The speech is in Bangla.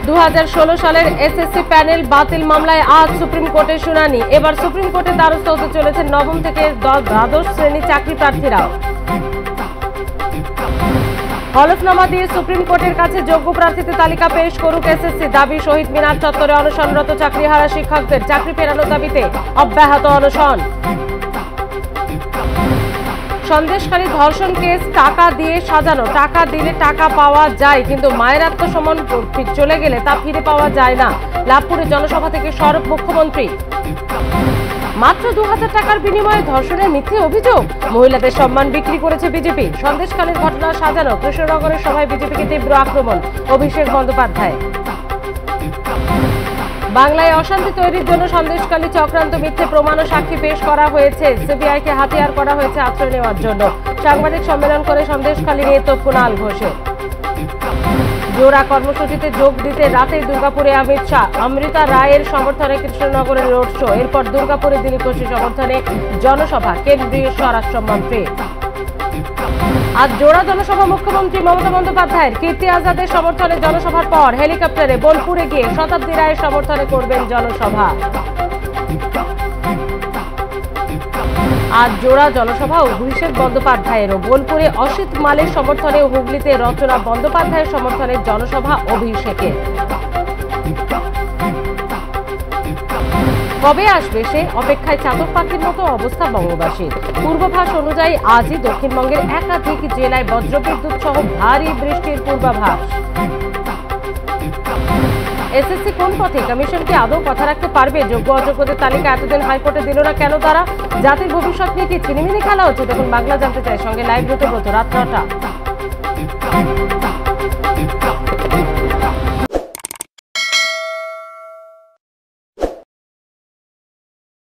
2016 সালের এসএসসি প্যানেল বাতিল মামলায় আজ সুপ্রিম কোর্টে শুনানি। এবার সুপ্রিম কোর্টের দ্বারস্থ হতে চলেছে নবম থেকে দ্বাদশ শ্রেণীর চাকরি প্রার্থীরাও। হলফনামা দিয়ে সুপ্রিম কোর্টের কাছে যোগ্য প্রার্থীদের তালিকা পেশ করুক এসএসসি, দাবি শহীদ মিনার চত্বরে অনশনরত চাকরিহারা শিক্ষকদের। চাকরি ফেরানোর দাবিতে অব্যাহত অনশন। সন্দেশখালী ধর্ষণ কেস টাকা দিয়ে সাজানো, টাকা দিলে টাকা পাওয়া যায়, কিন্তু মায়ের আত্মসমর্পণ চলে গেলে তা ফিরে পাওয়া যায় না। লাভপুরে জনসভা থেকে সরব মুখ্যমন্ত্রী। মাত্র 2000 টাকার বিনিময়ে ধর্ষণের মিথ্যে অভিযোগ, মহিলাদের সম্মান বিক্রি করেছে বিজেপি। সন্দেশখালীর ঘটনা সাজানো, কৃষ্ণনগরের সভায় বিজেপিকে তীব্র আক্রমণ অভিষেক বন্দ্যোপাধ্যায়। বাংলায় অশান্তি তৈরির জন্য সন্দেশখালী চক্রান্ত, মিথ্যে প্রমাণ ও সাক্ষী পেশ করা হয়েছে। সিবিআইকে হাতিয়ার করা হয়েছে আশ্রয় নেওয়ার জন্য। সাংবাদিক সম্মেলন করে সন্দেশখালী নিয়ে তোপ কুণাল ঘোষের। জোড়া কর্মসূচিতে যোগ দিতে রাতে দুর্গাপুরে অমিত শাহ। অমৃতা রায়ের সমর্থনে কৃষ্ণনগরের রোড শো। এরপর দুর্গাপুরে দিলীপ ঘোষের সমর্থনে জনসভা কেন্দ্রীয় স্বরাষ্ট্রমন্ত্রী। আজ জোড়া জনসভা মুখ্যমন্ত্রী মমতা বন্দ্যোপাধ্যায়ের। কীর্তি আজাদের সমর্থনে জনসভার পর হেলিকপ্টারে বোলপুরে গিয়ে শতাব্দী রায়ের সমর্থনে করবেন জনসভা। আজ জোড়া জনসভা অভিষেক বন্দ্যোপাধ্যায়েরও। বোলপুরে অসিত মালের সমর্থনে, হুগলিতে রচনা বন্দ্যোপাধ্যায়ের সমর্থনে জনসভা অভিষেকের। কবে আসবে সে অপেক্ষায় চাতক পাখির মতো অবস্থা বঙ্গবাসীর। পূর্বাভাস অনুযায়ী আজই দক্ষিণবঙ্গের একাধিক জেলায় বজ্রবিদ্যুৎ সহ ভারী বৃষ্টির পূর্বাভাস। এসএসসি কোন পথে? কমিশন কি আদৌ কথা রাখতে পারবে? যোগ্য অযোগ্যদের তালিকা এতদিন হাইকোর্টে দিল না কেন তারা? জাতির ভবিষ্যৎ নিয়ে কি ছিনিমিনি খেলা হচ্ছে? দেখুন বাংলা জানতে চাই, সঙ্গে লাইভ ব্রত রাত 9টা।